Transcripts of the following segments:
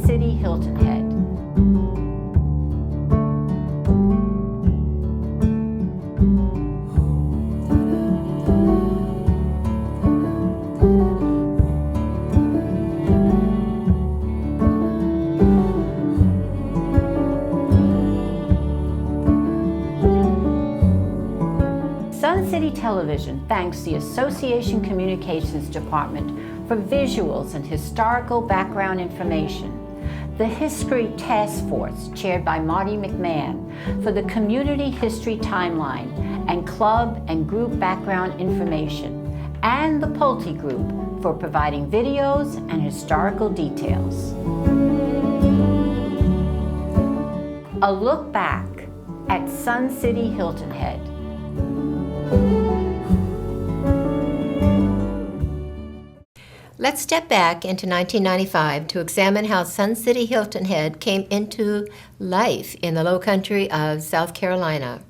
City, Hilton Head. Sun City Television thanks the Association Communications Department for visuals and historical background information. The History Task Force, chaired by Marty McMahon, for the Community History Timeline and club and group background information, and the Pulte Group for providing videos and historical details. A look back at Sun City, Hilton Head. Let's step back into 1995 to examine how Sun City Hilton Head came into life in the low country of South Carolina.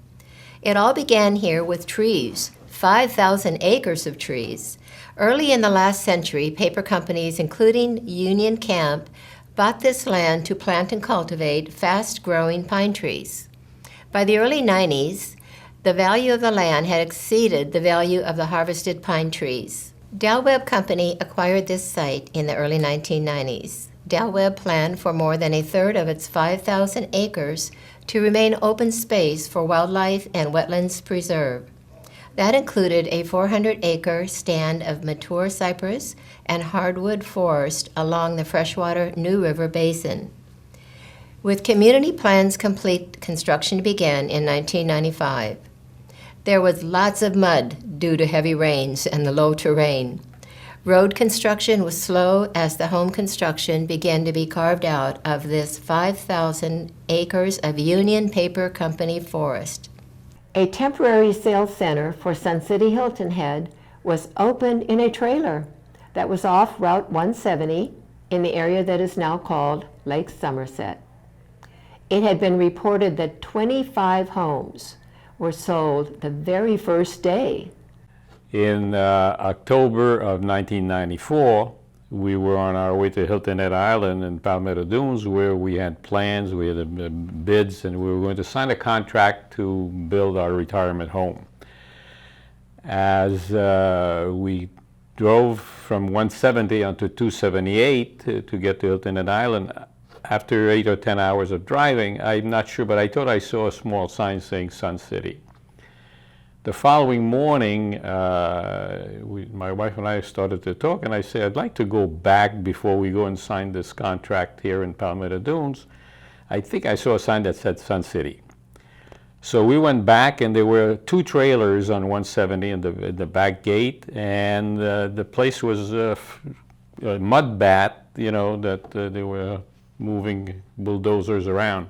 It all began here with trees, 5,000 acres of trees. Early in the last century, paper companies, including Union Camp, bought this land to plant and cultivate fast-growing pine trees. By the early 90s, the value of the land had exceeded the value of the harvested pine trees. Del Webb Company acquired this site in the early 1990s. Del Webb planned for more than a third of its 5,000 acres to remain open space for wildlife and wetlands preserve. That included a 400-acre stand of mature cypress and hardwood forest along the freshwater New River Basin. With community plans complete, construction began in 1995. There was lots of mud due to heavy rains and the low terrain. Road construction was slow as the home construction began to be carved out of this 5,000 acres of Union Paper Company forest. A temporary sales center for Sun City Hilton Head was opened in a trailer that was off Route 170 in the area that is now called Lake Somerset. It had been reported that 25 homes were sold the very first day. In October of 1994, we were on our way to Hilton Head Island in Palmetto Dunes, where we had plans, we had bids, and we were going to sign a contract to build our retirement home. As we drove from 170 onto 278 to get to Hilton Head Island, after 8 or 10 hours of driving, I'm not sure, but I thought I saw a small sign saying Sun City. The following morning, my wife and I started to talk, and I said, I'd like to go back before we go and sign this contract here in Palmetto Dunes. I think I saw a sign that said Sun City. So we went back, and there were 2 trailers on 170 in the back gate, and the place was a mud bat, that they were moving bulldozers around.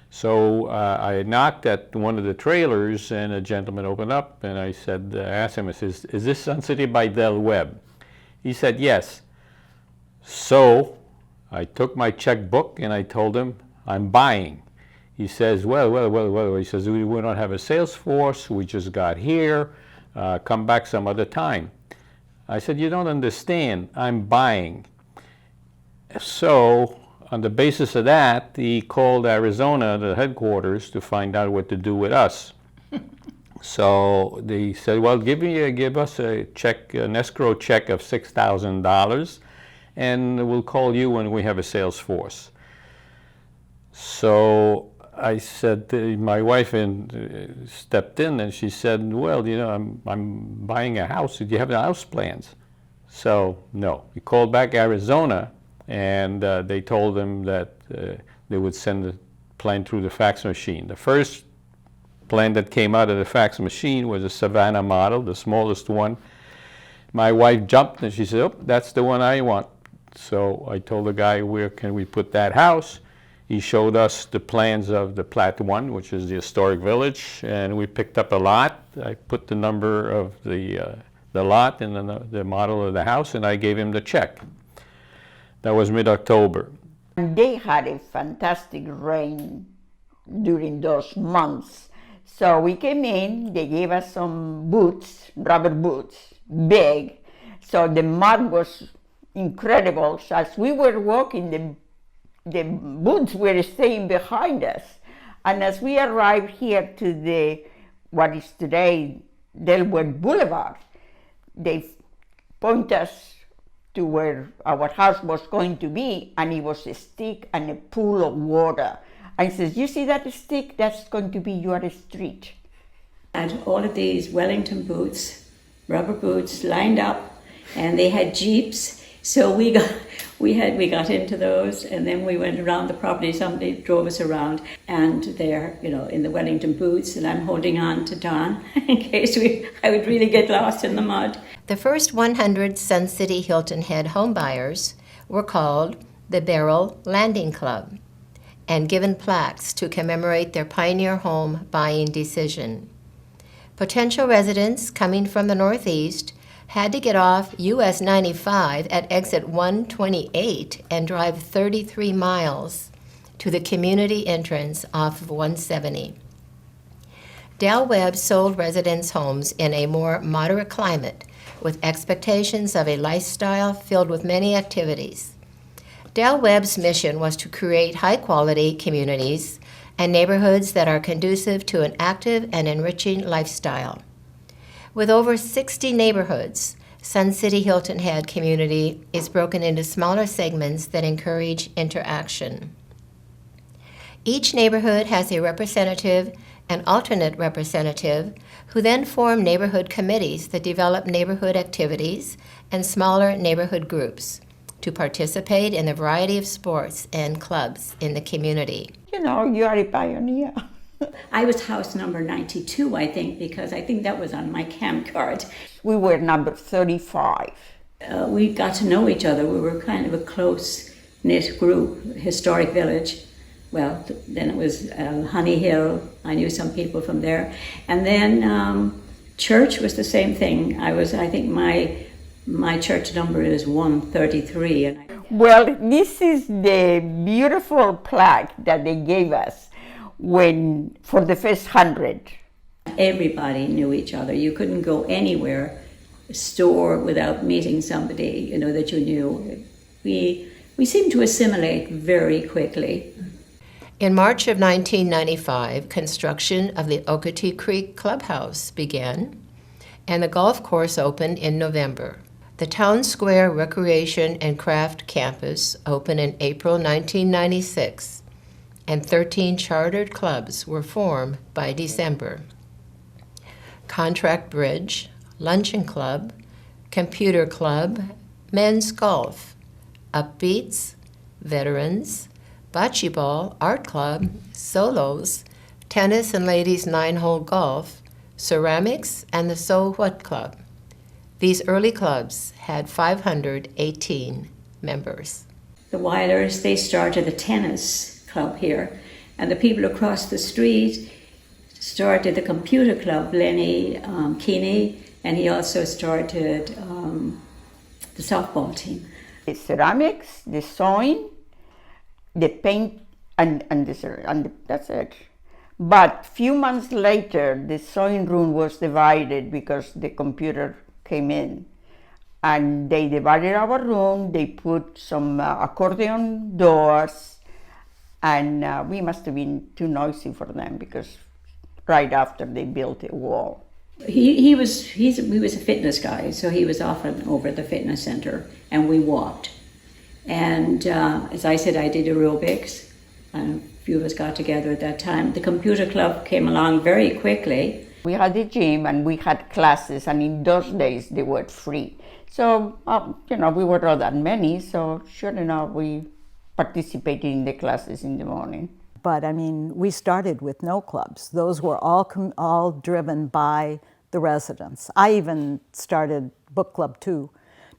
So I knocked at one of the trailers, and a gentleman opened up, and I asked him, is this Sun City by Del Webb? He said, yes. So I took my checkbook and I told him, I'm buying. He says, well, he says, we don't have a sales force, we just got here, come back some other time. I said, you don't understand, I'm buying. So on the basis of that, he called Arizona, the headquarters, to find out what to do with us. So they said, well, give us a check, an escrow check of $6,000, and we'll call you when we have a sales force. So I said, my wife stepped in, and she said, well, I'm buying a house. Do you have the house plans? So no. We called back Arizona, and they told them that they would send the plan through the fax machine. The first plan that came out of the fax machine was a Savannah model, the smallest one. My wife jumped and she said, oh, that's the one I want. So I told the guy, where can we put that house? He showed us the plans of the Plat 1, which is the historic village, and we picked up a lot. I put the number of the lot and the model of the house, and I gave him the check. That was mid-October. They had a fantastic rain during those months. So we came in, they gave us some boots, rubber boots, big. So the mud was incredible. So as we were walking, the the boots were staying behind us. And as we arrived here to what is today Delaware Boulevard, they point us to where our house was going to be, and it was a stick and a pool of water. And he says, you see that stick? That's going to be your street. And all of these Wellington boots, rubber boots, lined up, and they had Jeeps. So we got into those, and then we went around the property. Somebody drove us around, and they're, in the Wellington boots, and I'm holding on to Don in case I would really get lost in the mud. The first 100 Sun City Hilton Head homebuyers were called the Beryl Landing Club and given plaques to commemorate their pioneer home buying decision. Potential residents coming from the Northeast had to get off US 95 at exit 128 and drive 33 miles to the community entrance off of 170. Del Webb sold residents' homes in a more moderate climate with expectations of a lifestyle filled with many activities. Del Webb's mission was to create high-quality communities and neighborhoods that are conducive to an active and enriching lifestyle. With over 60 neighborhoods, Sun City Hilton Head community is broken into smaller segments that encourage interaction. Each neighborhood has a representative and alternate representative who then form neighborhood committees that develop neighborhood activities and smaller neighborhood groups to participate in a variety of sports and clubs in the community. You are a pioneer. I was house number 92, I think, because I think that was on my camp card. We were number 35. We got to know each other. We were kind of a close-knit group, historic village. Well, then it was Honey Hill. I knew some people from there. And then church was the same thing. I think my church number is 133. Well, this is the beautiful plaque that they gave us for the first 100. Everybody knew each other. You couldn't go anywhere, store, without meeting somebody, that you knew. We seemed to assimilate very quickly. In March of 1995, construction of the Okatee Creek Clubhouse began, and the golf course opened in November. The Town Square Recreation and Craft Campus opened in April 1996, and 13 chartered clubs were formed by December. Contract Bridge, Luncheon Club, Computer Club, Men's Golf, Upbeats, Veterans, Bocce Ball, Art Club, Solos, Tennis and Ladies 9-Hole Golf, Ceramics, and the So What Club. These early clubs had 518 members. The Weilers, they started a tennis club here, and the people across the street started the computer club, Lenny Keeney, and he also started the softball team. The ceramics, the sewing, the paint, and that's it. But few months later, the sewing room was divided because the computer came in. And they divided our room, they put some accordion doors, and we must have been too noisy for them because right after they built a wall. He was a fitness guy, so he was often over at the fitness center, and we walked. And as I said, I did aerobics, and a few of us got together at that time. The computer club came along very quickly. We had a gym and we had classes, and in those days they were free. So, we were not that many, so sure enough, we participated in the classes in the morning. But we started with no clubs. Those were all driven by the residents. I even started book club too.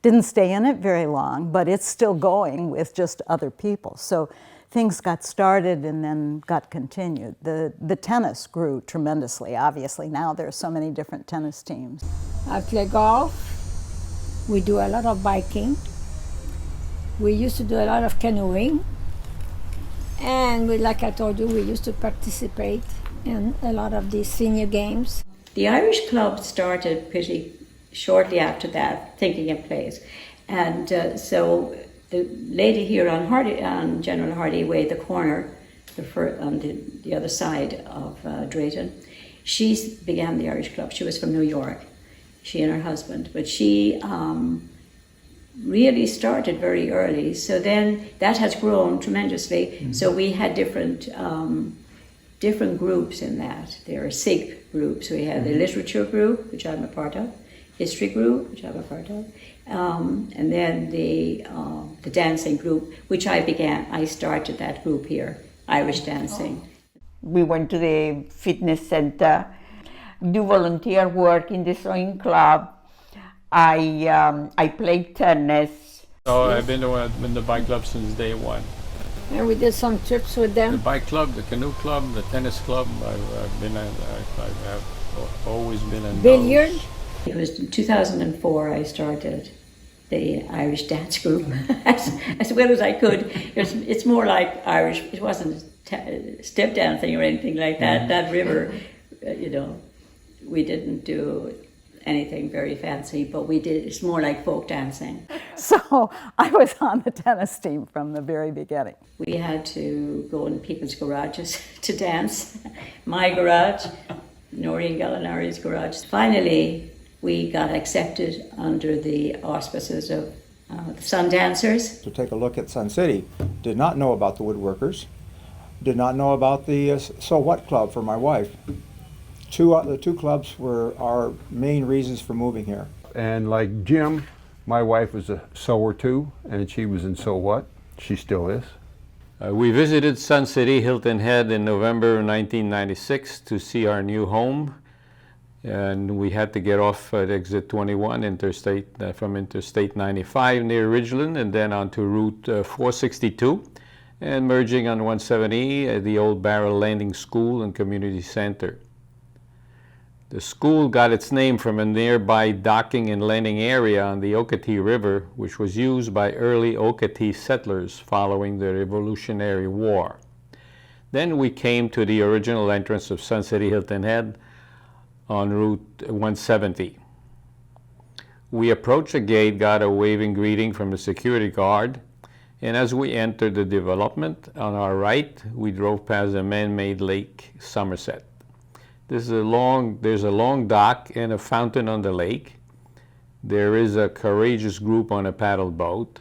Didn't stay in it very long, but it's still going with just other people. So things got started and then got continued. The tennis grew tremendously, obviously. Now there are so many different tennis teams. I play golf. We do a lot of biking. We used to do a lot of canoeing. And like I told you, we used to participate in a lot of these senior games. The Irish Club started pretty shortly after that, thinking of plays. And so the lady here on General Hardy Way, the corner, on the other side of Drayton, she began the Irish Club. She was from New York, she and her husband, but she really started very early. So then that has grown tremendously. Mm-hmm. So we had different groups in that. There are SIG groups. We had the literature group, which I'm a part of, history group, which I'm a part of, and then the dancing group, which I started that group here, Irish dancing. We went to the fitness center, do volunteer work in the sewing club. I played tennis. Oh, I've been in the bike club since day one. And we did some trips with The them. bike club, the canoe club, the tennis club. I've always been in Billiard. those. It was in 2004 I started the Irish dance group as well as I could. It's more like Irish. It wasn't step dancing or anything like that. That river, we didn't do anything very fancy, but we did. It's more like folk dancing. So I was on the tennis team from the very beginning. We had to go in people's garages to dance. My garage, Noreen Gallinari's garage. Finally, we got accepted under the auspices of the Sun Dancers. To take a look at Sun City, did not know about the Woodworkers, did not know about the So What Club for my wife. The two clubs were our main reasons for moving here. And like Jim, my wife was a sewer too, and she was in So What. She still is. We visited Sun City Hilton Head in November 1996 to see our new home. And we had to get off at exit 21 from Interstate 95 near Ridgeland, and then onto Route 462, and merging on 170 at the old Barrel Landing School and Community Center. The school got its name from a nearby docking and landing area on the Okatee River, which was used by early Okatee settlers following the Revolutionary War. Then we came to the original entrance of Sun City Hilton Head on Route 170. We approached the gate, got a waving greeting from the security guard, and as we entered the development, on our right, we drove past the man-made Lake Somerset. There's a long dock and a fountain on the lake. There is a courageous group on a paddle boat.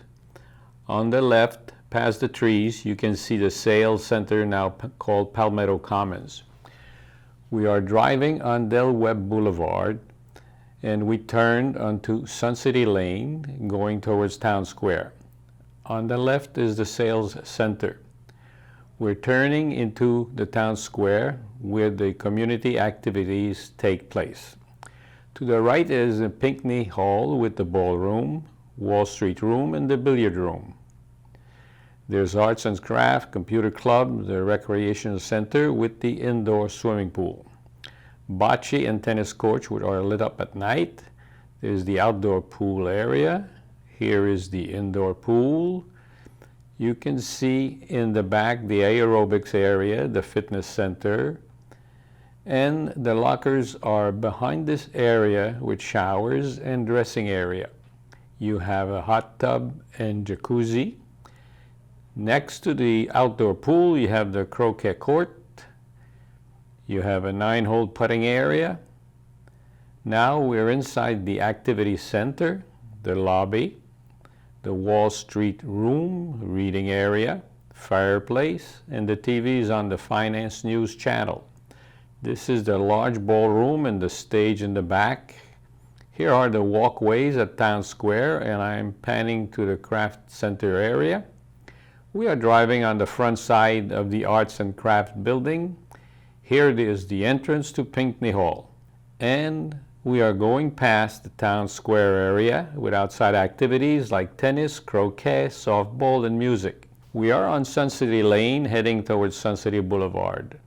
On the left, past the trees, you can see the sales center now called Palmetto Commons. We are driving on Del Webb Boulevard, and we turned onto Sun City Lane, going towards Town Square. On the left is the sales center. We're turning into the Town Square where the community activities take place. To the right is the Pinckney Hall with the ballroom, Wall Street Room, and the billiard room. There's Arts and Craft, Computer Club, the Recreation Center with the indoor swimming pool. Bocce and tennis courts which are lit up at night. There's the outdoor pool area. Here is the indoor pool. You can see in the back the aerobics area, the fitness center, and the lockers are behind this area with showers and dressing area. You have a hot tub and jacuzzi. Next to the outdoor pool, you have the croquet court. You have a 9-hole putting area. Now we're inside the activity center, the lobby, the Wall Street Room, reading area, fireplace, and the TV is on the Finance News channel. This is the large ballroom and the stage in the back. Here are the walkways at Town Square, and I'm panning to the craft center area. We are driving on the front side of the Arts and Craft building. Here is the entrance to Pinckney Hall. And we are going past the Town Square area with outside activities like tennis, croquet, softball, and music. We are on Sun City Lane heading towards Sun City Boulevard.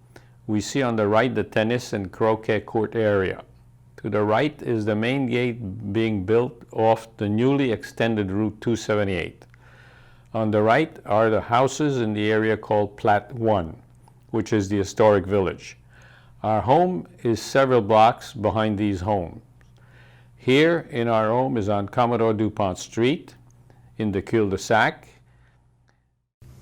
We see on the right the tennis and croquet court area. To the right is the main gate being built off the newly extended Route 278. On the right are the houses in the area called Plat 1, which is the historic village. Our home is several blocks behind these homes. Here in our home is on Commodore DuPont Street in the cul-de-sac.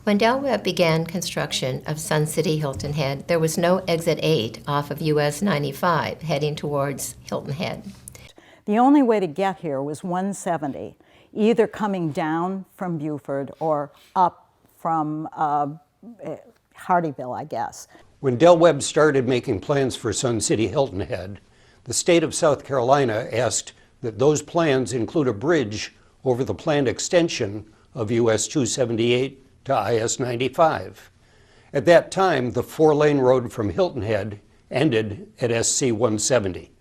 When Del Webb began construction of Sun City Hilton Head, there was no exit 8 off of US 95 heading towards Hilton Head. The only way to get here was 170, either coming down from Buford or up from Hardyville, I guess. When Del Webb started making plans for Sun City Hilton Head, the state of South Carolina asked that those plans include a bridge over the planned extension of US 278 to IS 95. At that time, the 4-lane road from Hilton Head ended at SC 170.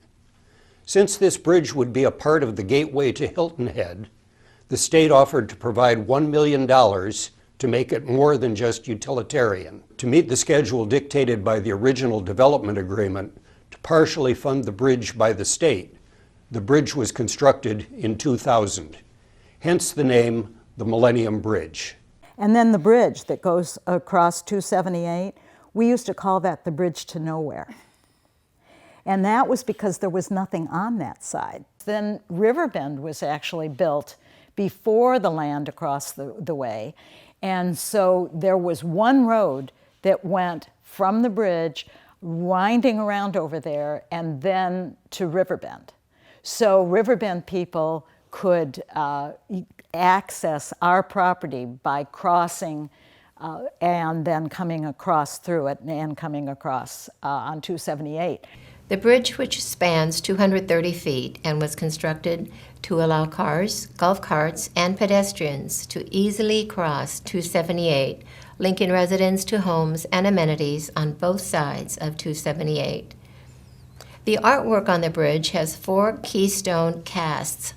Since this bridge would be a part of the gateway to Hilton Head, the state offered to provide $1 million to make it more than just utilitarian. To meet the schedule dictated by the original development agreement to partially fund the bridge by the state, the bridge was constructed in 2000, hence the name the Millennium Bridge. And then the bridge that goes across 278, we used to call that the bridge to nowhere. And that was because there was nothing on that side. Then Riverbend was actually built before the land across the way. And so there was one road that went from the bridge, winding around over there, and then to Riverbend. So Riverbend people could access our property by crossing and then coming across through it and coming across on 278. The bridge, which spans 230 feet and was constructed to allow cars, golf carts, and pedestrians to easily cross 278, linking residents to homes and amenities on both sides of 278. The artwork on the bridge has 4 keystone casts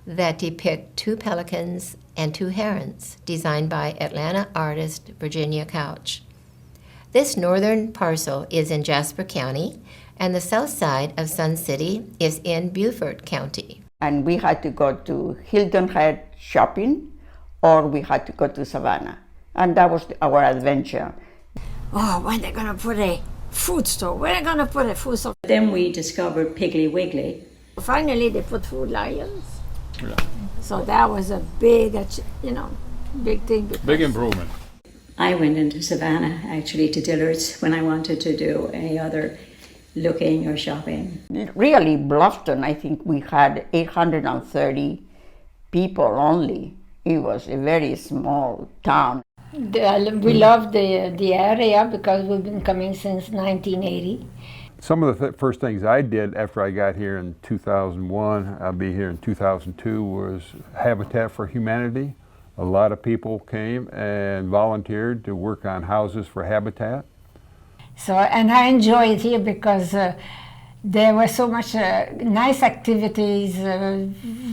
that depict 2 pelicans and 2 herons, designed by Atlanta artist Virginia Couch. This northern parcel is in Jasper County, and the south side of Sun City is in Beaufort County. And we had to go to Hilton Head shopping, or we had to go to Savannah. And that was our adventure. Oh, when they're gonna put a food store? Where are they gonna put a food store? Then we discovered Piggly Wiggly. Finally, they put Food Lions. Yeah. So that was a big, big thing. Big improvement. I went into Savannah, actually, to Dillard's when I wanted to do any other looking or shopping. Really, Bluffton, I think we had 830 people only. It was a very small town. We love the area because we've been coming since 1980. Some of the first things I did after I got here in 2001, I'll be here in 2002, was Habitat for Humanity. A lot of people came and volunteered to work on houses for Habitat. So, and I enjoy it here because there were so much nice activities.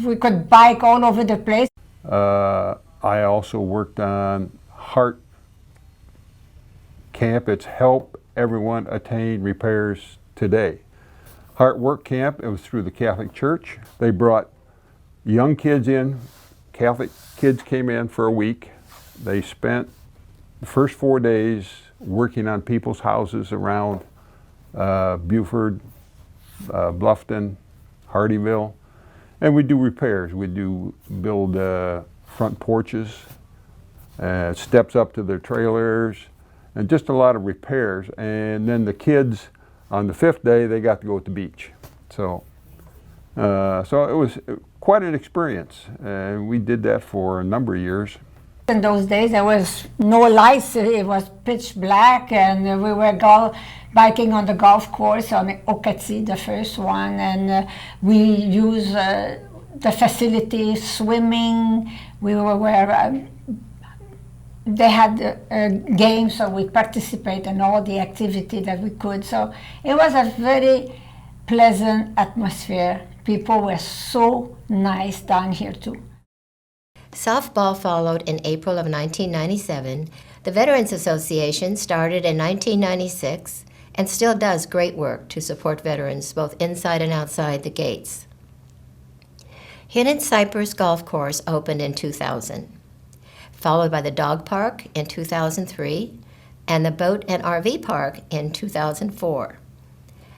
We could bike all over the place. I also worked on Heart Camp. It's Help Everyone Attain Repairs Today. Heart Work Camp, it was through the Catholic Church. They brought young kids in. Catholic kids came in for a week. They spent the first 4 days working on people's houses around Beaufort, Bluffton, Hardyville. And we do repairs. We do build front porches, steps up to their trailers, and just a lot of repairs. And then the kids, on the 5th day, they got to go to the beach. So it was quite an experience. And we did that for a number of years. In those days, there was no lights. It was pitch black, and we were biking on the golf course on Okatsi, the first one, and we used the facility, swimming. They had games, so we participated in all the activity that we could. So it was a very pleasant atmosphere. People were so nice down here too. Softball followed in April of 1997. The Veterans Association started in 1996 and still does great work to support veterans both inside and outside the gates. Hidden Cypress Golf Course opened in 2000, followed by the Dog Park in 2003 and the Boat and RV Park in 2004.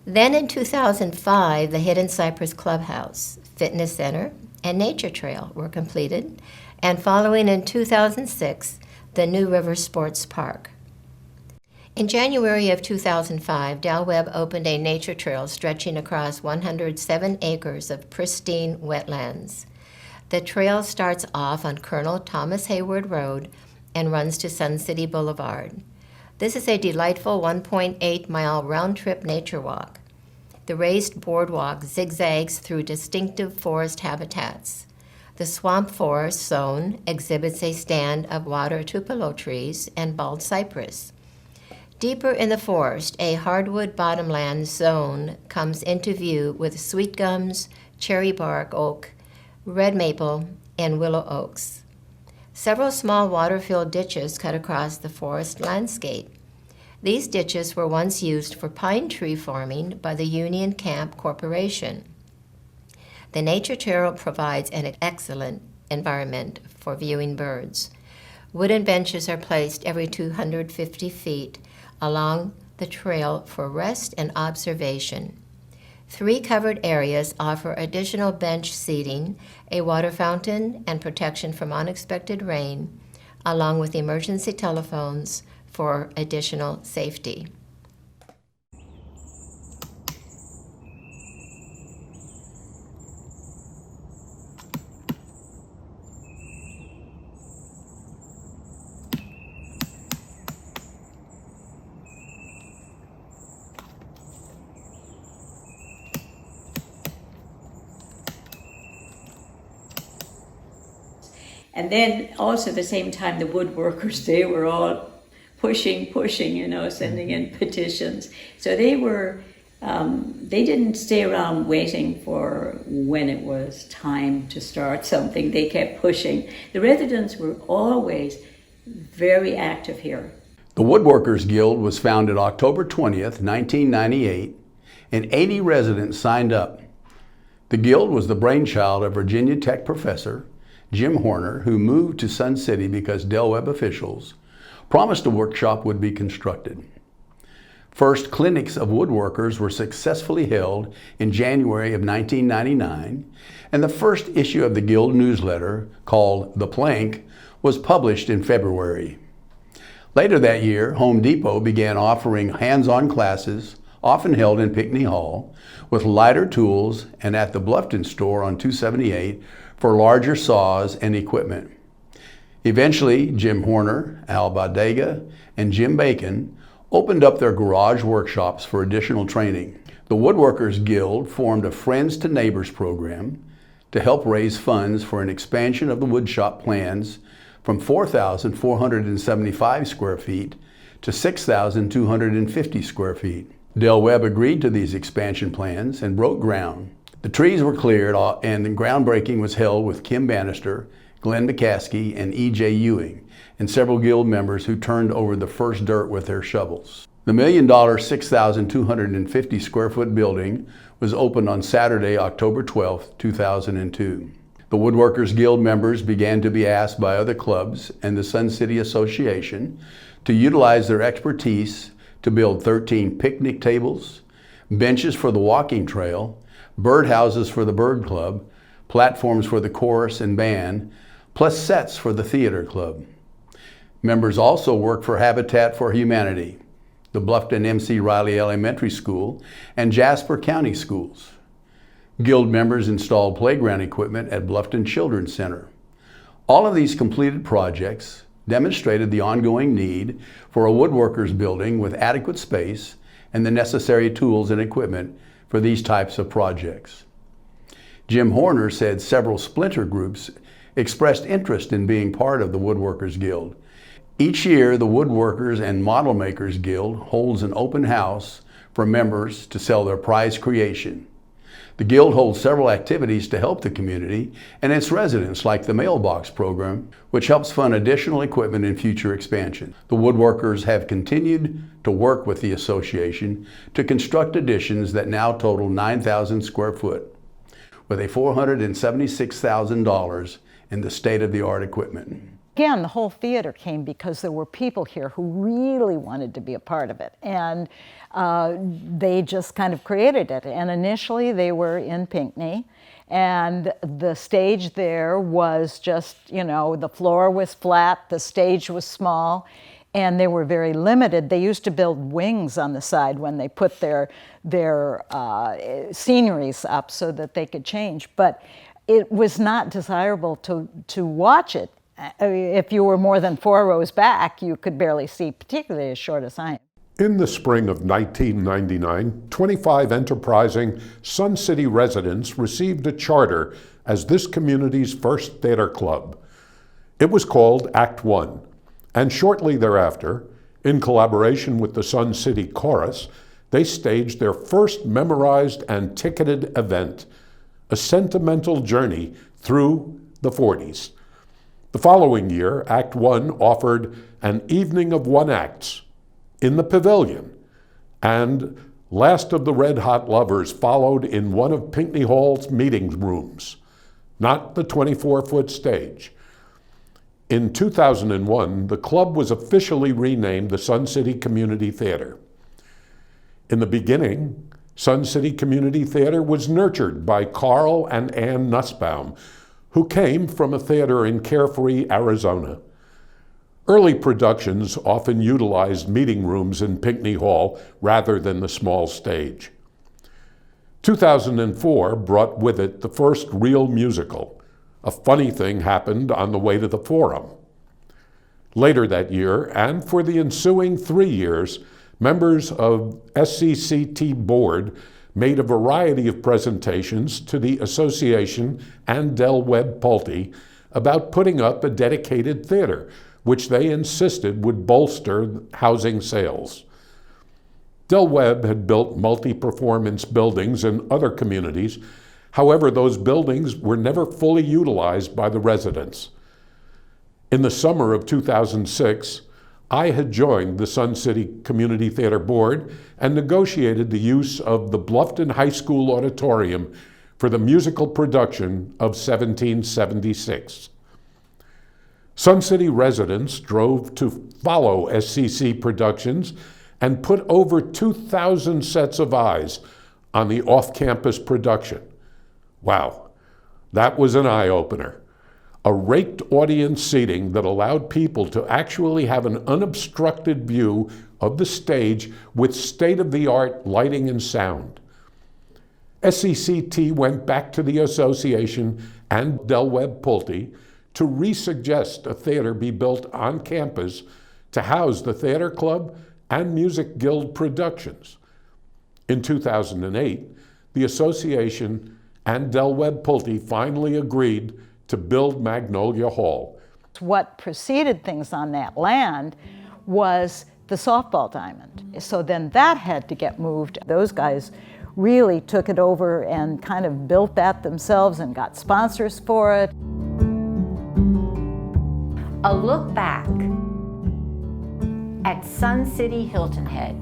Then in 2005, the Hidden Cypress Clubhouse, Fitness Center, and Nature Trail were completed, and following in 2006, the New River Sports Park. In January of 2005, Del Webb opened a nature trail stretching across 107 acres of pristine wetlands. The trail starts off on Colonel Thomas Hayward Road and runs to Sun City Boulevard. This is a delightful 1.8-mile round-trip nature walk. The raised boardwalk zigzags through distinctive forest habitats. The swamp forest zone exhibits a stand of water tupelo trees and bald cypress. Deeper in the forest, a hardwood bottomland zone comes into view with sweet gums, cherry bark oak, red maple, and willow oaks. Several small water-filled ditches cut across the forest landscape. These ditches were once used for pine tree farming by the Union Camp Corporation. The nature trail provides an excellent environment for viewing birds. Wooden benches are placed every 250 feet along the trail for rest and observation. 3 covered areas offer additional bench seating, a water fountain, and protection from unexpected rain, along with emergency telephones for additional safety. And then also at the same time, the woodworkers, they were all pushing, sending in petitions. So they were, they didn't stay around waiting for when it was time to start something. They kept pushing. The residents were always very active here. The Woodworkers Guild was founded October 20th, 1998, and 80 residents signed up. The Guild was the brainchild of Virginia Tech professor Jim Horner, who moved to Sun City because Del Webb officials promised a workshop would be constructed. First clinics of woodworkers were successfully held in January of 1999, and the first issue of the Guild newsletter, called The Plank, was published in February. Later that year, Home Depot began offering hands-on classes, often held in Pinckney Hall, with lighter tools, and at the Bluffton store on 278 for larger saws and equipment. Eventually, Jim Horner, Al Bodega, and Jim Bacon opened up their garage workshops for additional training. The Woodworkers Guild formed a Friends to Neighbors program to help raise funds for an expansion of the woodshop plans from 4,475 square feet to 6,250 square feet. Del Webb agreed to these expansion plans and broke ground. The trees were cleared and the groundbreaking was held with Kim Bannister, Glenn McCaskey, and E.J. Ewing, and several Guild members who turned over the first dirt with their shovels. The $1 million 6,250 square foot building was opened on Saturday, October 12, 2002. The Woodworkers Guild members began to be asked by other clubs and the Sun City Association to utilize their expertise to build 13 picnic tables, benches for the walking trail, birdhouses for the bird club, platforms for the chorus and band, plus sets for the theater club. Members also work for Habitat for Humanity, the Bluffton M.C. Riley Elementary School, and Jasper County Schools. Guild members installed playground equipment at Bluffton Children's Center. All of these completed projects demonstrated the ongoing need for a woodworkers building with adequate space and the necessary tools and equipment for these types of projects. Jim Horner said several splinter groups expressed interest in being part of the Woodworkers Guild. Each year, the Woodworkers and Model Makers Guild holds an open house for members to sell their prized creation. The Guild holds several activities to help the community and its residents, like the mailbox program, which helps fund additional equipment in future expansion. The Woodworkers have continued to work with the association to construct additions that now total 9,000 square foot, with a $476,000 in the state-of-the-art equipment. Again, the whole theater came because there were people here who really wanted to be a part of it, and they just kind of created it. And initially they were in Pinckney, and the stage there was just, you know, the floor was flat, the stage was small, and they were very limited. They used to build wings on the side when they put their sceneries up so that they could change, but it was not desirable to watch it. If you were more than 4 rows back, you could barely see, particularly as short as I am. In the spring of 1999, 25 enterprising Sun City residents received a charter as this community's first theater club. It was called Act One, and shortly thereafter, in collaboration with the Sun City Chorus, they staged their first memorized and ticketed event, a sentimental journey through the 40s. The following year, Act One offered an evening of one acts in the Pavilion, and Last of the Red Hot Lovers followed in one of Pinckney Hall's meeting rooms, not the 24-foot stage. In 2001, the club was officially renamed the Sun City Community Theater. In the beginning, Sun City Community Theater was nurtured by Carl and Ann Nussbaum, who came from a theater in Carefree, Arizona. Early productions often utilized meeting rooms in Pinckney Hall rather than the small stage. 2004 brought with it the first real musical. A funny thing happened on the way to the Forum. Later that year, and for the ensuing 3 years, members of SCCT board made a variety of presentations to the association and Del Webb Pulte about putting up a dedicated theater, which they insisted would bolster housing sales. Del Webb had built multi-performance buildings in other communities. However, those buildings were never fully utilized by the residents. In the summer of 2006, I had joined the Sun City Community Theater Board and negotiated the use of the Bluffton High School auditorium for the musical production of 1776. Sun City residents drove to follow SCC productions and put over 2,000 sets of eyes on the off-campus production. Wow, that was an eye-opener. A raked audience seating that allowed people to actually have an unobstructed view of the stage with state-of-the-art lighting and sound. SCCT went back to the association and Del Webb Pulte to resuggest a theater be built on campus to house the theater club and music guild productions. In 2008, the association and Del Webb Pulte finally agreed to build Magnolia Hall. What preceded things on that land was the softball diamond. So then that had to get moved. Those guys really took it over and kind of built that themselves and got sponsors for it. A look back at Sun City Hilton Head.